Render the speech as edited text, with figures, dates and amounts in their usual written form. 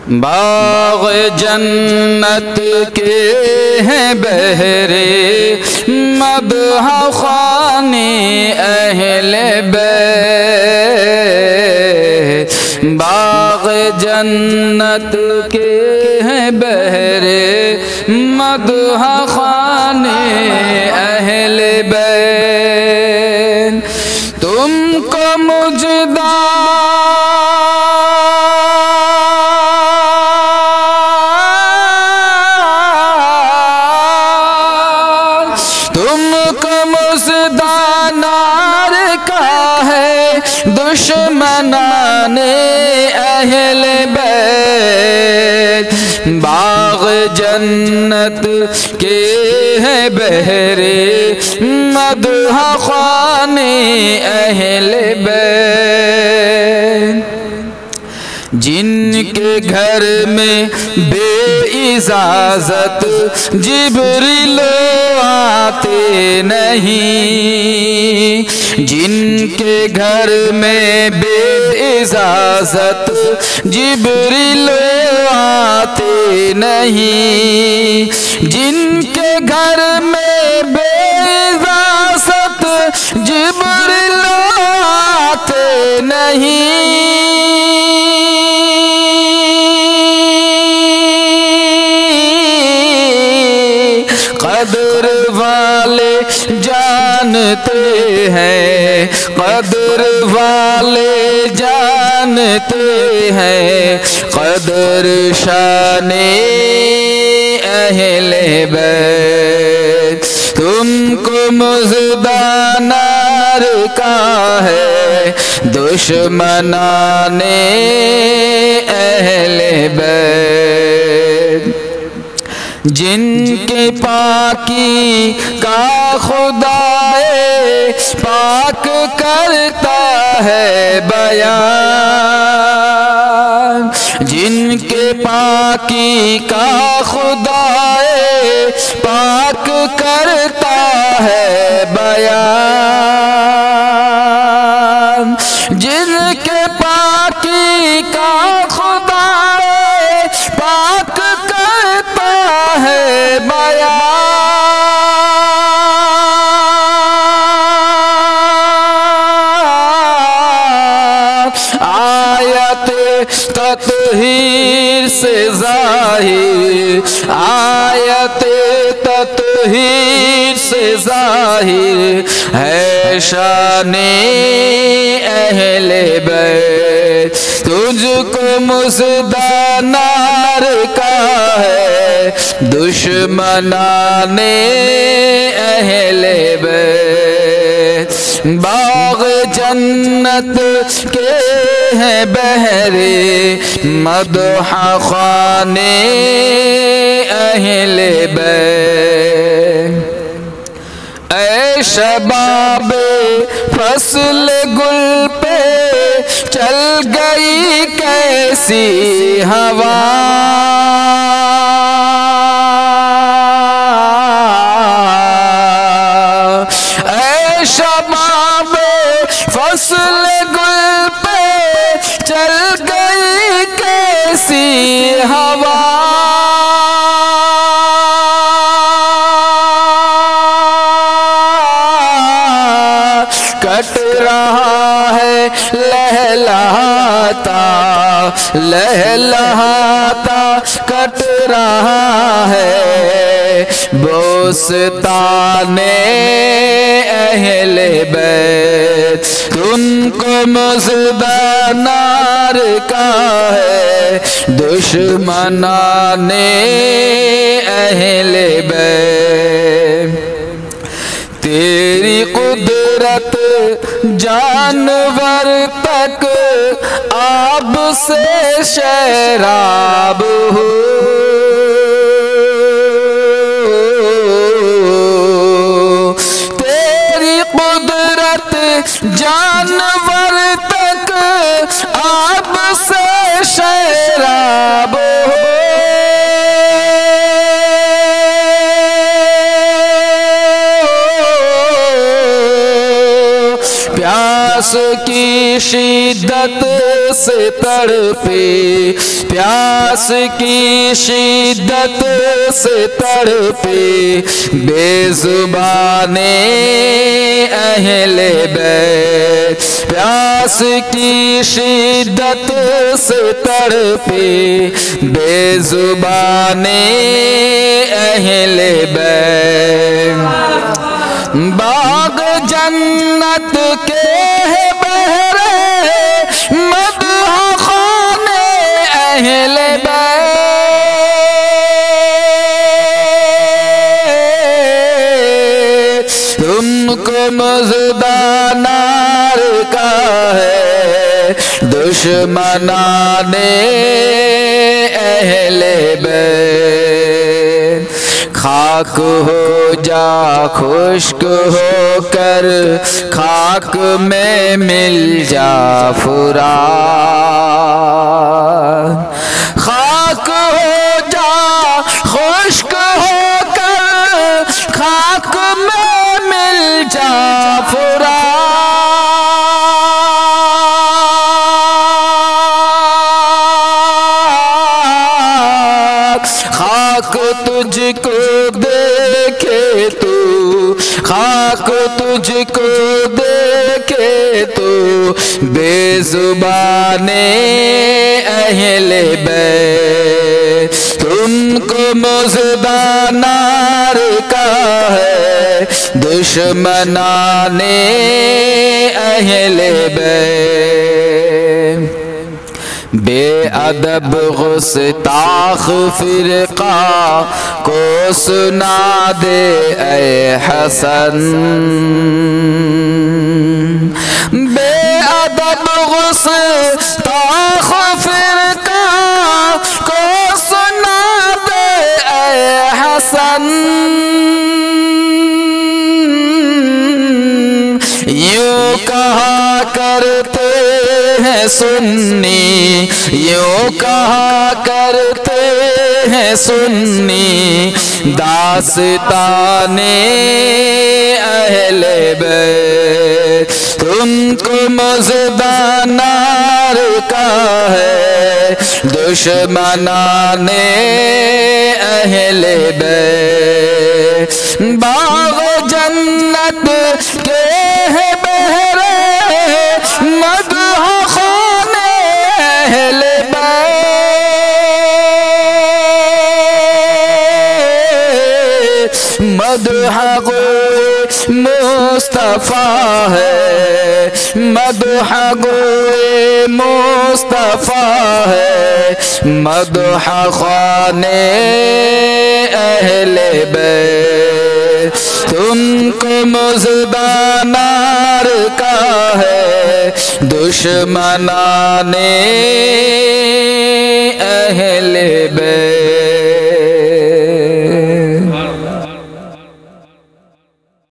बाग़ जन्नत के हैं बहरे मदह ख़ाने अहले बैत। बाग़ जन्नत के हैं बहरे मदह ख़ाने अहले बैत। तुमको मुजदा दुश्मनाने अहले बैत। बाग़ जन्नत के हैं बहरे मदह ख़ाने अहले बैत। जिनके घर में बेइजाज़त जिब्रील आते नहीं। जिनके घर में बेइजाज़त जिब्रील आते नहीं। जिनके घर में बेइजाज़त जिब्रील आते नहीं। कदर वाले जानते हैं, कदर वाले जानते हैं, कदर शाने अहले बैत। तुमको मुज़दा नार का है दुश्मनाने अहले बैत। जिनके पाकी का खुदाए पाक करता है बयान। जिनके पाकी का खुदाए पाक करता है बयान। जिनके पाकी का खुदाए पाक करता है बयान। आयत तत्हीर से ज़ाहिर, आयत तत्हीर से ज़ाहिर है शाने अहले बैत। तुझको मुज़दा नार का है दुश्मनाने अहले बैत। बाग़ जन्नत के हैं बहरे मदह ख़ाने अहले बैत। ऐ शबाबे फ़स्ल गुल पे चल गई कैसी हवा। ऐ शबाबे फ़स्ल गुल पे चल गई कैसी हवा। कट रहा है लहलहाता, लहलहाता कट रहा है बोस्ताने अहले बैत। तुमको मुज़दा नार का है दुश्मनाने अहले बैत। तेरी कुदरत जानवर तक आब से शराब हो। तेरी कुदरत जानवर तक आब से शराब हो। प्यास की शिद्दत से तड़पे, प्यास की शिद्दत से तड़पे बेजुबाने अहले बैत। प्यास की शिद्दत से तड़पे बेजुबाने अहले बैत। बाग जन्नत के है बहरे मदह खाने अहले बैत। तुमको मज़दानार का है दुश्मनाने अहले बैत। खाक हो जा खुश्क होकर खाक में मिल जा फुरात। खाक हो जा खुश्क होकर खाक में मिल जा फुरात। खाक तुझको देखे तू, खाक तुझको देखे तू बेजुबाने अहले बैत। तुमको मज़दानार का है दुश्मनाने अहले बैत। बेअदब गुस्ताख फिरका को सुना दे ऐ हसन। बेअदब गुस्ताख फिरका को सुना दे ऐ हसन। यूं कहा करते हैं सुन्नी, यूं कहा करते हैं सुन्नी दास्ताने अहले बैत। तुमको मज़दानार का है दुश्मनाने अहले बैत। बाग जन्नत के है बहरे मदह खाने अहले बैत। मदह गोए मुस्तफा है, मदह गोए मुस्तफा है मदह खाने अहले बैत। तुमको मज़दानार का है दुश्मनाने अहले बैत।